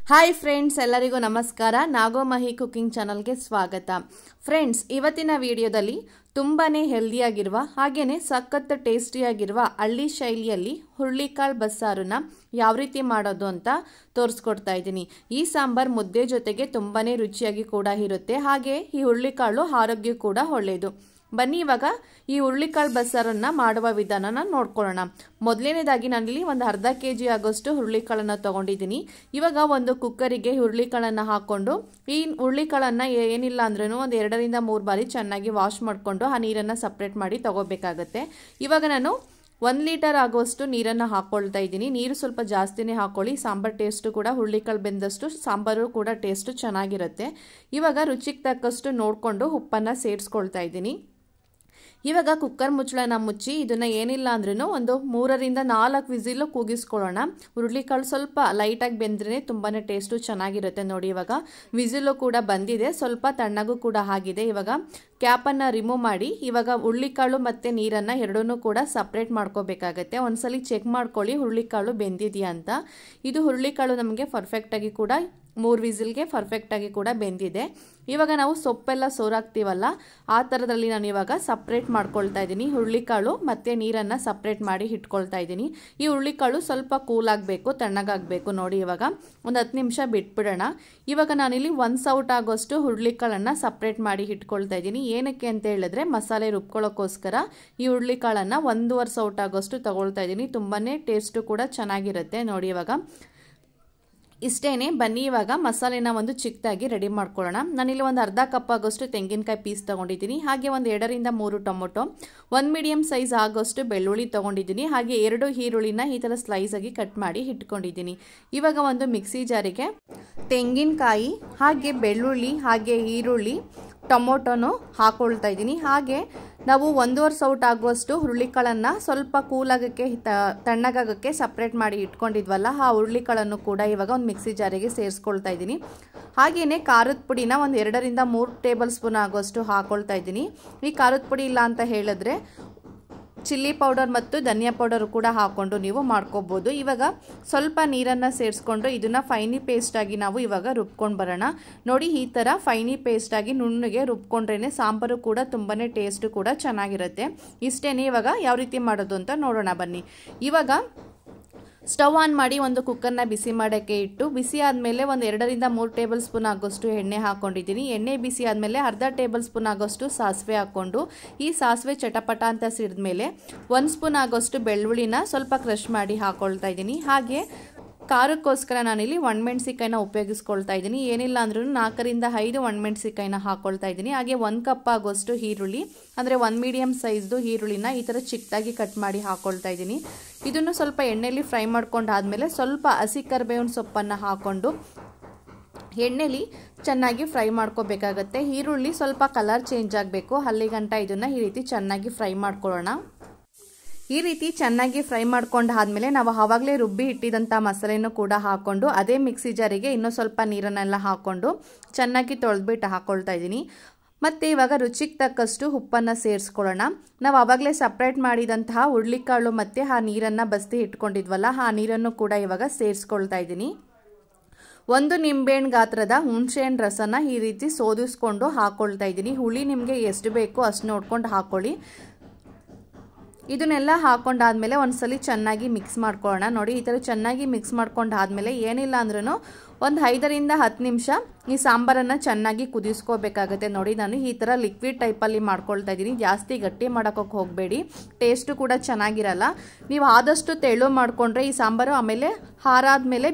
Hi friends, ಎಲ್ಲರಿಗೂ ನಮಸ್ಕಾರ. ನಾಗೋಮಹಿ cooking ಚಾನಲ್ಗೆ ಸ್ವಾಗತ. ಫ್ರೆಂಡ್ಸ್, ಇವತ್ತಿನ ವಿಡಿಯೋದಲ್ಲಿ ತುಂಬಾನೇ ಹೆಲ್ದಿಯಾಗಿರುವ ಹಾಗೇನೆ ಸಖತ್ ಟೇಸ್ಟಿಯಾಗಿರುವ ಹಳ್ಳಿ ಶೈಲಿಯಲ್ಲಿ ಹುರುಳಿಕಾಳು ಬಸ್ಸಾರನ್ನ ಯಾವ ರೀತಿ ಮಾಡೋದು ಅಂತ ತೋರಿಸ್ಕೊಡ್ತಾ ಇದ್ದೀನಿ. ಈ ಸಾಂಬಾರ್ ಮುದ್ದೆ ಜೊತೆಗೆ ತುಂಬಾನೇ ರುಚಿಯಾಗಿ ಕೂಡ ಇರುತ್ತೆ. ಹಾಗೆ ಈ ಹುರುಳಿಕಾಳು ಆರೋಗ್ಯ ಕೂಡ ಒಳ್ಳೆಯದು. ಬನ್ನಿ ಇವಾಗ ಈ ಹುರುಳಿಕಾಳು ಬಸ್ಸಾರನ್ನ ಮಾಡುವ ವಿಧಾನನ ನೋಡ್ಕೊಳ್ಳೋಣ. ಮೊದಲನೇದಾಗಿ ನಾನಿಲ್ಲಿ ಒಂದು ಅರ್ಧ kg ಆಗೋಷ್ಟು ಹುರುಳಿಕಾಳನ್ನ ತಗೊಂಡಿದ್ದೀನಿ. ಇವಾಗ ಒಂದು ಕುಕ್ಕರಿಗೆ ಹುರುಳಿಕಾಳನ್ನ ಹಾಕೊಂಡು ಈ ಹುರುಳಿಕಾಳನ್ನ ಏನಿಲ್ಲ ಅಂದ್ರೂ ಒಂದು 2 ರಿಂದ 3 ಬಾರಿ ಚೆನ್ನಾಗಿ ವಾಶ್ ಮಾಡಿಕೊಂಡು ಆ ನೀರನ್ನ ಸಪ್ರೇಟ್ ಮಾಡಿ ತಗೋಬೇಕಾಗತ್ತೆ. ಇವಾಗ ನಾನು 1 ಲೀಟರ್ ಆಗುವಷ್ಟು ನೀರನ್ನು ಹಾಕೊಳ್ತಾ ಇದ್ದೀನಿ. ನೀರು ಸ್ವಲ್ಪ ಜಾಸ್ತಿನೇ ಹಾಕೊಳ್ಳಿ. ಸಾಂಬಾರ್ ಟೇಸ್ಟು ಕೂಡ ಹುರುಳಿಕಾಳು ಬೆಂದಷ್ಟು ಸಾಂಬಾರು ಕೂಡ ಟೇಸ್ಟು ಚೆನ್ನಾಗಿರುತ್ತೆ. ಇವಾಗ ರುಚಿಗೆ ತಕ್ಕಷ್ಟು ನೋಡಿಕೊಂಡು ಉಪ್ಪನ್ನು ಸೇರಿಸ್ಕೊಳ್ತಾ ಇದ್ದೀನಿ. ಇವಾಗ ಕುಕ್ಕರ್ ಮುಚ್ಚಳನ ಮುಚ್ಚಿ ಇದನ್ನ ಏನಿಲ್ಲ ಅಂದ್ರೂ ಒಂದು 3 ರಿಂದ 4 ವಿಸಿಲು ಕೂಗಿಸ್ಕೊಳ್ಳೋಣ. ಹುರುಳಿಕಾಳು ಸ್ವಲ್ಪ ಲೈಟಾಗಿ ಬೆಂದ್ರೆ ತುಂಬಾನೇ ಟೇಸ್ಟು ಚೆನ್ನಾಗಿರುತ್ತೆ. ನೋಡಿ, ಇವಾಗ ವಿಸಿಲು ಕೂಡ ಬಂದಿದೆ, ಸ್ವಲ್ಪ ತಣ್ಣಗೂ ಕೂಡ ಆಗಿದೆ. ಇವಾಗ ಕ್ಯಾಪನ್ನು ರಿಮೂವ್ ಮಾಡಿ ಇವಾಗ ಹುರುಳಿಕಾಳು ಮತ್ತು ನೀರನ್ನು ಎರಡನ್ನೂ ಕೂಡ ಸಪ್ರೇಟ್ ಮಾಡ್ಕೋಬೇಕಾಗತ್ತೆ. ಒಂದ್ಸಲಿ ಚೆಕ್ ಮಾಡ್ಕೊಳ್ಳಿ ಹುರುಳಿಕಾಳು ಬೆಂದಿದೆಯಾ ಅಂತ. ಇದು ಹುರುಳಿಕಾಳು ನಮಗೆ ಪರ್ಫೆಕ್ಟಾಗಿ ಕೂಡ 3 ವಿಸಿಲ್ಗೆ ಪರ್ಫೆಕ್ಟಾಗಿ ಕೂಡ ಬೆಂದಿದೆ. ಇವಾಗ ನಾವು ಸೊಪ್ಪೆಲ್ಲ ಸೋರಾಕ್ತೀವಲ್ಲ, ಆ ಥರದಲ್ಲಿ ನಾನು ಇವಾಗ ಸಪ್ರೇಟ್ ಮಾಡ್ಕೊಳ್ತಾ ಇದ್ದೀನಿ. ಹುರುಳಿಕಾಳು ಮತ್ತು ನೀರನ್ನು ಸಪ್ರೇಟ್ ಮಾಡಿ ಇಟ್ಕೊಳ್ತಾ ಇದ್ದೀನಿ. ಈ ಹುರುಳಿಕಾಳು ಸ್ವಲ್ಪ ಕೂಲ್ ಆಗಬೇಕು, ತಣ್ಣಗಾಗಬೇಕು. ನೋಡಿ, ಇವಾಗ ಒಂದು 10 ನಿಮಿಷ ಬಿಟ್ಬಿಡೋಣ. ಇವಾಗ ನಾನಿಲ್ಲಿ 1 ಸೌಟ್ ಆಗೋಷ್ಟು ಹುರುಳಿಕಾಳನ್ನು ಸಪ್ರೇಟ್ ಮಾಡಿ ಇಟ್ಕೊಳ್ತಾ ಇದ್ದೀನಿ. ಏನಕ್ಕೆ ಅಂತ ಹೇಳಿದ್ರೆ ಮಸಾಲೆ ರುಬ್ಕೊಳ್ಳೋಕ್ಕೋಸ್ಕರ ಈ ಹುರುಳಿಕಾಳನ್ನು 1.5 ಸೌಟ್ ಆಗೋಷ್ಟು ತಗೊಳ್ತಾ ಇದ್ದೀನಿ. ತುಂಬಾ ಟೇಸ್ಟು ಕೂಡ ಚೆನ್ನಾಗಿರುತ್ತೆ. ನೋಡಿ, ಇವಾಗ ಇಷ್ಟೇನೆ. ಬನ್ನಿ ಇವಾಗ ಮಸಾಲೆನ ಒಂದು ಚಿಕ್ಕದಾಗಿ ರೆಡಿ ಮಾಡ್ಕೊಳ್ಳೋಣ. ನಾನಿಲ್ಲಿ ಒಂದು ಅರ್ಧ ಕಪ್ ಆಗೋಷ್ಟು ತೆಂಗಿನಕಾಯಿ ಪೀಸ್ ತೊಗೊಂಡಿದ್ದೀನಿ. ಹಾಗೆ ಒಂದು 2 ರಿಂದ 3 ಟೊಮೊಟೊ, 1 ಮೀಡಿಯಂ ಸೈಜ್ ಆಗೋಷ್ಟು ಬೆಳ್ಳುಳ್ಳಿ ತೊಗೊಂಡಿದ್ದೀನಿ. ಹಾಗೆ 2 ಈರುಳ್ಳಿನ ಈ ಥರ ಸ್ಲೈಸ್ ಆಗಿ ಕಟ್ ಮಾಡಿ ಇಟ್ಕೊಂಡಿದ್ದೀನಿ. ಇವಾಗ ಒಂದು ಮಿಕ್ಸಿ ಜಾರಿಗೆ ತೆಂಗಿನಕಾಯಿ ಹಾಗೆ ಬೆಳ್ಳುಳ್ಳಿ ಹಾಗೆ ಈರುಳ್ಳಿ ಟೊಮೊಟೊನು ಹಾಕೊಳ್ತಾ ಇದ್ದೀನಿ. ಹಾಗೆ ನಾವು 1.5 ಸೌಟ್ ಆಗುವಷ್ಟು ಹುರುಳಿಕಾಳನ್ನು ಸ್ವಲ್ಪ ಕೂಲಾಗಕ್ಕೆ ತಣ್ಣಗಾಗಕ್ಕೆ ಸಪ್ರೇಟ್ ಮಾಡಿ ಇಟ್ಕೊಂಡಿದ್ವಲ್ಲ, ಆ ಹುರುಳಿಕಾಳನ್ನು ಕೂಡ ಇವಾಗ ಒಂದು ಮಿಕ್ಸಿ ಜಾರಿಗೆ ಸೇರಿಸ್ಕೊಳ್ತಾ ಇದ್ದೀನಿ. ಹಾಗೆಯೇ ಖಾರದ ಪುಡಿನ ಒಂದು 2 ರಿಂದ 3 ಟೇಬಲ್ ಸ್ಪೂನ್ ಆಗೋಷ್ಟು ಹಾಕೊಳ್ತಾ ಇದ್ದೀನಿ. ಈ ಖಾರದ ಪುಡಿ ಇಲ್ಲ ಅಂತ ಹೇಳಿದ್ರೆ ಚಿಲ್ಲಿ ಪೌಡರ್ ಮತ್ತು ಧನಿಯಾ ಪೌಡರ್ ಕೂಡ ಹಾಕೊಂಡು ನೀವು ಮಾಡ್ಕೋಬೋದು. ಇವಾಗ ಸ್ವಲ್ಪ ನೀರನ್ನು ಸೇರಿಸ್ಕೊಂಡು ಇದನ್ನು ಫೈನಿ ಪೇಸ್ಟಾಗಿ ನಾವು ಇವಾಗ ರುಬ್ಕೊಂಡು ಬರೋಣ. ನೋಡಿ, ಈ ಥರ ಫೈನಿ ಪೇಸ್ಟಾಗಿ ನುಣ್ಣಗೆ ರುಬ್ಕೊಂಡ್ರೇ ಸಾಂಬಾರು ಕೂಡ ತುಂಬಾ ಟೇಸ್ಟು ಕೂಡ ಚೆನ್ನಾಗಿರುತ್ತೆ. ಇಷ್ಟೇನೆ. ಇವಾಗ ಯಾವ ರೀತಿ ಮಾಡೋದು ಅಂತ ನೋಡೋಣ ಬನ್ನಿ. ಇವಾಗ ಸ್ಟವ್ ಆನ್ ಮಾಡಿ ಒಂದು ಕುಕ್ಕರ್ನ ಬಿಸಿ ಮಾಡೋಕ್ಕೆ ಇಟ್ಟು, ಬಿಸಿ ಆದಮೇಲೆ ಒಂದು 2 ರಿಂದ 3 ಟೇಬಲ್ ಸ್ಪೂನ್ ಆಗೋಷ್ಟು ಎಣ್ಣೆ ಹಾಕ್ಕೊಂಡಿದ್ದೀನಿ. ಎಣ್ಣೆ ಬಿಸಿ ಆದಮೇಲೆ ಅರ್ಧ ಟೇಬಲ್ ಸ್ಪೂನ್ ಆಗೋಷ್ಟು ಸಾಸಿವೆ ಹಾಕ್ಕೊಂಡು ಈ ಸಾಸಿವೆ ಚಟಪಟ ಅಂತ ಸಿಡಿದ್ಮೇಲೆ 1 ಸ್ಪೂನ್ ಆಗೋಷ್ಟು ಬೆಳ್ಳುಳ್ಳಿನ ಸ್ವಲ್ಪ ಕ್ರಷ್ ಮಾಡಿ ಹಾಕ್ಕೊಳ್ತಾ ಇದ್ದೀನಿ. ಹಾಗೆ ಖಾರಕ್ಕೋಸ್ಕರ ನಾನಿಲ್ಲಿ ಒಣಮೆಣಸಿಕಾಯಿನ ಉಪಯೋಗಿಸ್ಕೊಳ್ತಾ ಇದ್ದೀನಿ. ಏನಿಲ್ಲ ಅಂದ್ರೂ 4 ರಿಂದ 5 ಒಣಮೆಣಸಿಕಾಯಿನ ಹಾಕ್ಕೊಳ್ತಾ ಇದ್ದೀನಿ. ಹಾಗೆ 1 ಕಪ್ ಆಗೋಷ್ಟು ಈರುಳ್ಳಿ ಅಂದರೆ 1 ಮೀಡಿಯಂ ಸೈಜ್ದು ಈರುಳ್ಳಿನ ಈ ಥರ ಚಿಕ್ಕದಾಗಿ ಕಟ್ ಮಾಡಿ ಹಾಕ್ಕೊಳ್ತಾ ಇದ್ದೀನಿ. ಇದನ್ನು ಸ್ವಲ್ಪ ಎಣ್ಣೆಯಲ್ಲಿ ಫ್ರೈ ಮಾಡ್ಕೊಂಡಾದ್ಮೇಲೆ ಸ್ವಲ್ಪ ಹಸಿ ಕರಿಬೇವಿನ ಸೊಪ್ಪನ್ನು ಹಾಕ್ಕೊಂಡು ಎಣ್ಣೆಲಿ ಚೆನ್ನಾಗಿ ಫ್ರೈ ಮಾಡ್ಕೋಬೇಕಾಗತ್ತೆ. ಈರುಳ್ಳಿ ಸ್ವಲ್ಪ ಕಲರ್ ಚೇಂಜ್ ಆಗಬೇಕು, ಅಲ್ಲಿಗಂಟ ಇದನ್ನು ಈ ರೀತಿ ಚೆನ್ನಾಗಿ ಫ್ರೈ ಮಾಡ್ಕೊಳ್ಳೋಣ. ಈ ರೀತಿ ಚೆನ್ನಾಗಿ ಫ್ರೈ ಮಾಡ್ಕೊಂಡಾದ್ಮೇಲೆ ನಾವು ಆವಾಗಲೇ ರುಬ್ಬಿ ಇಟ್ಟಿದಂಥ ಮಸಾಲೆನೂ ಕೂಡ ಹಾಕ್ಕೊಂಡು ಅದೇ ಮಿಕ್ಸಿ ಜಾರಿಗೆ ಇನ್ನೂ ಸ್ವಲ್ಪ ನೀರನ್ನೆಲ್ಲ ಹಾಕ್ಕೊಂಡು ಚೆನ್ನಾಗಿ ತೊಳೆದ್ಬಿಟ್ಟು ಹಾಕ್ಕೊಳ್ತಾ ಇದ್ದೀನಿ. ಮತ್ತು ಇವಾಗ ರುಚಿಗೆ ತಕ್ಕಷ್ಟು ಉಪ್ಪನ್ನು ಸೇರಿಸ್ಕೊಳ್ಳೋಣ. ನಾವು ಆವಾಗಲೇ ಸಪ್ರೇಟ್ ಮಾಡಿದಂತಹ ಹುರುಳಿಕಾಳು ಮತ್ತು ಆ ನೀರನ್ನು ಬಸ್ತಿ ಇಟ್ಕೊಂಡಿದ್ವಲ್ಲ, ಆ ನೀರನ್ನು ಕೂಡ ಇವಾಗ ಸೇರಿಸ್ಕೊಳ್ತಾ ಇದ್ದೀನಿ. 1 ನಿಂಬೆಹಣ್ಣು ಗಾತ್ರದ ಹುಣಸೆಹಣ್ಣು ರಸನ ಈ ರೀತಿ ಸೋದಿಸ್ಕೊಂಡು ಹಾಕ್ಕೊಳ್ತಾ ಇದ್ದೀನಿ. ಹುಳಿ ನಿಮಗೆ ಎಷ್ಟು ಬೇಕೋ ಅಷ್ಟು ನೋಡ್ಕೊಂಡು ಹಾಕ್ಕೊಳ್ಳಿ. ಇದನ್ನೆಲ್ಲ ಹಾಕೊಂಡಾದ್ಮೇಲೆ ಒಂದ್ಸಲಿ ಚೆನ್ನಾಗಿ ಮಿಕ್ಸ್ ಮಾಡ್ಕೊಳ್ಳೋಣ. ನೋಡಿ, ಈ ಥರ ಚೆನ್ನಾಗಿ ಮಿಕ್ಸ್ ಮಾಡ್ಕೊಂಡಾದ್ಮೇಲೆ ಏನಿಲ್ಲ ಅಂದ್ರೂ ಒಂದು 5 ರಿಂದ 10 ನಿಮಿಷ ಈ ಸಾಂಬಾರನ್ನು ಚೆನ್ನಾಗಿ ಕುದಿಸ್ಕೋಬೇಕಾಗತ್ತೆ. ನೋಡಿ, ನಾನು ಈ ಥರ ಲಿಕ್ವಿಡ್ ಟೈಪಲ್ಲಿ ಮಾಡ್ಕೊಳ್ತಾ ಇದ್ದೀನಿ. ಜಾಸ್ತಿ ಗಟ್ಟಿ ಮಾಡೋಕ್ಕೆ ಹೋಗಬೇಡಿ, ಟೇಸ್ಟು ಕೂಡ ಚೆನ್ನಾಗಿರಲ್ಲ. ನೀವು ಆದಷ್ಟು ತೆಳು ಮಾಡಿಕೊಂಡ್ರೆ ಈ ಸಾಂಬಾರು ಆಮೇಲೆ ಹಾರಾದ್ಮೇಲೆ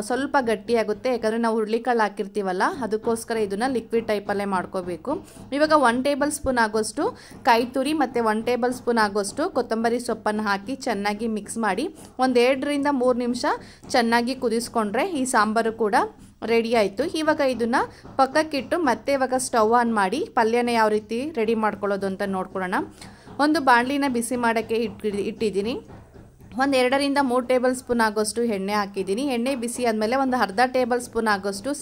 ಸ್ವಲ್ಪ ಗಟ್ಟಿಯಾಗುತ್ತೆ. ಯಾಕಂದರೆ ನಾವು ಹುರುಳಿಕಾಳು ಹಾಕಿರ್ತೀವಲ್ಲ, ಅದಕ್ಕೋಸ್ಕರ ಇದನ್ನು ಲಿಕ್ವಿಡ್ ಟೈಪಲ್ಲೇ ಮಾಡ್ಕೋಬೇಕು. ಇವಾಗ 1 ಟೇಬಲ್ ಸ್ಪೂನ್ ಆಗೋಷ್ಟು ಕಾಯಿ ತುರಿ ಮತ್ತು 1 ಟೇಬಲ್ ಸ್ಪೂನ್ ಆಗೋಷ್ಟು ಕೊತ್ತಂಬರಿ ಸೊಪ್ಪನ್ನು ಹಾಕಿ ಚೆನ್ನಾಗಿ ಮಿಕ್ಸ್ ಮಾಡಿ ಒಂದು 2 ರಿಂದ 3 ನಿಮಿಷ ಚೆನ್ನಾಗಿ ಕುದಿಸ್ಕೊಂಡ್ರೆ ಈ ಸಾಂಬಾರು ಕೂಡ ರೆಡಿ ಆಯಿತು. ಇವಾಗ ಇದನ್ನು ಪಕ್ಕಕ್ಕಿಟ್ಟು ಮತ್ತೆ ಇವಾಗ ಸ್ಟವ್ ಆನ್ ಮಾಡಿ ಪಲ್ಯನ ಯಾವ ರೀತಿ ರೆಡಿ ಮಾಡ್ಕೊಳ್ಳೋದು ಅಂತ ನೋಡ್ಕೊಳ್ಳೋಣ. ಒಂದು ಬಾಣಲಿನ ಬಿಸಿ ಮಾಡೋಕ್ಕೆ ಇಟ್ಟಿದ್ದೀನಿ. ಒಂದು 2 ರಿಂದ 3 ಟೇಬಲ್ ಸ್ಪೂನ್ ಆಗೋಷ್ಟು ಎಣ್ಣೆ ಹಾಕಿದ್ದೀನಿ. ಎಣ್ಣೆ ಬಿಸಿ ಆದಮೇಲೆ ಒಂದು ಅರ್ಧ ಟೇಬಲ್ ಸ್ಪೂನ್ ಆಗೋಷ್ಟು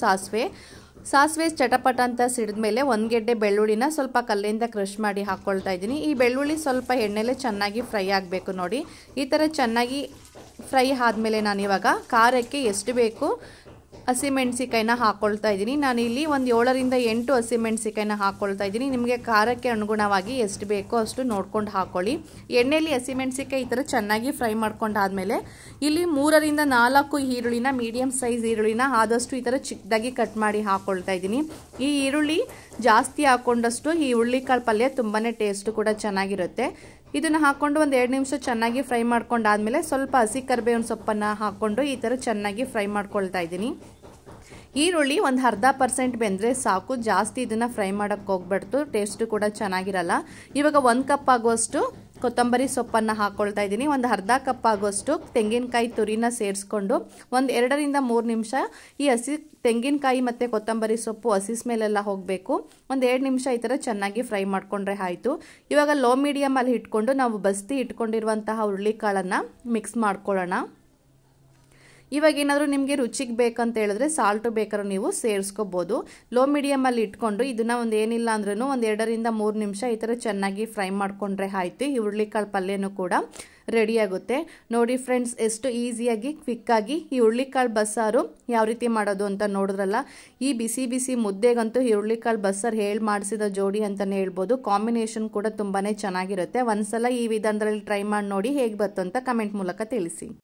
ಸಾಸಿವೆ ಚಟಪಟ ಅಂತ ಸಿಡಿದ್ಮೇಲೆ 1 ಗೆಡ್ಡೆ ಬೆಳ್ಳುಳ್ಳಿನ ಸ್ವಲ್ಪ ಕಲ್ಲಿಂದ ಕ್ರಷ್ ಮಾಡಿ ಹಾಕ್ಕೊಳ್ತಾ ಇದ್ದೀನಿ. ಈ ಬೆಳ್ಳುಳ್ಳಿ ಸ್ವಲ್ಪ ಎಣ್ಣೆಲೆ ಚೆನ್ನಾಗಿ ಫ್ರೈ ಆಗಬೇಕು. ನೋಡಿ, ಈ ಥರ ಚೆನ್ನಾಗಿ ಫ್ರೈ ಆದಮೇಲೆ ನಾನು ಇವಾಗ ಖಾರಕ್ಕೆ ಎಷ್ಟು ಬೇಕು ಹಸಿಮೆಣಸಿಕಾಯಿನ ಹಾಕ್ಕೊಳ್ತಾ ಇದ್ದೀನಿ. ನಾನು ಇಲ್ಲಿ ಒಂದು 7ರಿಂದ 8 ಹಸಿಮೆಣಸಿಕಾಯಿನ ಹಾಕ್ಕೊಳ್ತಾ ಇದ್ದೀನಿ. ನಿಮಗೆ ಖಾರಕ್ಕೆ ಅನುಗುಣವಾಗಿ ಎಷ್ಟು ಬೇಕೋ ಅಷ್ಟು ನೋಡ್ಕೊಂಡು ಹಾಕ್ಕೊಳ್ಳಿ. ಎಣ್ಣೆಯಲ್ಲಿ ಹಸಿಮೆಣಸಿಕಾಯಿ ಈ ಥರ ಚೆನ್ನಾಗಿ ಫ್ರೈ ಮಾಡ್ಕೊಂಡಾದ್ಮೇಲೆ ಇಲ್ಲಿ 3ರಿಂದ 4 ಈರುಳ್ಳಿನ, ಮೀಡಿಯಂ ಸೈಜ್ ಈರುಳ್ಳಿನ ಆದಷ್ಟು ಈ ಥರ ಚಿಕ್ಕದಾಗಿ ಕಟ್ ಮಾಡಿ ಹಾಕ್ಕೊಳ್ತಾ ಇದ್ದೀನಿ. ಈ ಈರುಳ್ಳಿ ಜಾಸ್ತಿ ಹಾಕ್ಕೊಂಡಷ್ಟು ಈ ಹುರುಳಿಕಾಳು ಪಲ್ಯ ತುಂಬಾ ಟೇಸ್ಟ್ ಕೂಡ ಚೆನ್ನಾಗಿರುತ್ತೆ. ಇದನ್ನು ಹಾಕ್ಕೊಂಡು ಒಂದು 2 ನಿಮಿಷ ಚೆನ್ನಾಗಿ ಫ್ರೈ ಮಾಡ್ಕೊಂಡಾದ್ಮೇಲೆ ಸ್ವಲ್ಪ ಹಸಿ ಕರಿಬೇವಿನ ಸೊಪ್ಪನ್ನು ಹಾಕ್ಕೊಂಡು ಈ ಥರ ಚೆನ್ನಾಗಿ ಫ್ರೈ ಮಾಡ್ಕೊಳ್ತಾ ಇದ್ದೀನಿ. ಈರುಳ್ಳಿ ಒಂದು 0.5% ಬೆಂದರೆ ಸಾಕು, ಜಾಸ್ತಿ ಇದನ್ನು ಫ್ರೈ ಮಾಡೋಕ್ಕೆ ಹೋಗ್ಬಾರ್ದು, ಟೇಸ್ಟು ಕೂಡ ಚೆನ್ನಾಗಿರಲ್ಲ. ಇವಾಗ 1 ಕಪ್ ಆಗುವಷ್ಟು ಕೊತ್ತಂಬರಿ ಸೊಪ್ಪನ್ನು ಹಾಕ್ಕೊಳ್ತಾ ಇದ್ದೀನಿ. ಒಂದು ಅರ್ಧ ಕಪ್ ಆಗುವಷ್ಟು ತೆಂಗಿನಕಾಯಿ ತುರಿನ ಸೇರಿಸ್ಕೊಂಡು ಒಂದು 2ರಿಂದ 3 ನಿಮಿಷ ಈ ಹಸಿ ತೆಂಗಿನಕಾಯಿ ಮತ್ತು ಕೊತ್ತಂಬರಿ ಸೊಪ್ಪು ಹಸಿ ಸ್ಮೆಲ್ಲೆಲ್ಲ ಹೋಗಬೇಕು. ಒಂದು 2 ನಿಮಿಷ ಈ ಥರ ಚೆನ್ನಾಗಿ ಫ್ರೈ ಮಾಡಿಕೊಂಡ್ರೆ ಆಯಿತು. ಇವಾಗ ಲೋ ಮೀಡಿಯಮಲ್ಲಿ ಇಟ್ಕೊಂಡು ನಾವು ಬಸ್ತಿ ಇಟ್ಕೊಂಡಿರುವಂತಹ ಹುರುಳಿಕಾಳನ್ನು ಮಿಕ್ಸ್ ಮಾಡ್ಕೊಳ್ಳೋಣ. ಇವಾಗ ಏನಾದರೂ ನಿಮಗೆ ರುಚಿಗೆ ಬೇಕಂತ ಹೇಳಿದ್ರೆ ಸಾಲ್ಟು ಬೇಕಾದ್ರೂ ನೀವು ಸೇರಿಸ್ಕೋಬೋದು. ಲೋ ಮೀಡಿಯಮಲ್ಲಿ ಇಟ್ಕೊಂಡು ಇದನ್ನು ಒಂದು ಏನಿಲ್ಲ ಅಂದ್ರೂ ಒಂದು 2ರಿಂದ 3 ನಿಮಿಷ ಈ ಥರ ಚೆನ್ನಾಗಿ ಫ್ರೈ ಮಾಡಿಕೊಂಡ್ರೆ ಆಯಿತು. ಈ ಹುರುಳಿಕಾಳು ಪಲ್ಯನೂ ಕೂಡ ರೆಡಿಯಾಗುತ್ತೆ. ನೋಡಿ ಫ್ರೆಂಡ್ಸ್, ಎಷ್ಟು ಈಸಿಯಾಗಿ ಕ್ವಿಕ್ಕಾಗಿ ಈ ಹುರುಳಿಕಾಳು ಬಸ್ಸಾರು ಯಾವ ರೀತಿ ಮಾಡೋದು ಅಂತ ನೋಡಿದ್ರಲ್ಲ. ಈ ಬಿಸಿ ಬಿಸಿ ಮುದ್ದೆಗಂತೂ ಈ ಹುರುಳಿಕಾಳು ಬಸ್ಸಾರು ಹೇಳಿ ಮಾಡಿಸಿದ ಜೋಡಿ ಅಂತಲೇ ಹೇಳ್ಬೋದು. ಕಾಂಬಿನೇಷನ್ ಕೂಡ ತುಂಬಾ ಚೆನ್ನಾಗಿರುತ್ತೆ. ಒಂದ್ಸಲ ಈ ವಿಧಾನದಲ್ಲಿ ಟ್ರೈ ಮಾಡಿ ನೋಡಿ, ಹೇಗೆ ಬಂತು ಅಂತ ಕಮೆಂಟ್ ಮೂಲಕ ತಿಳಿಸಿ.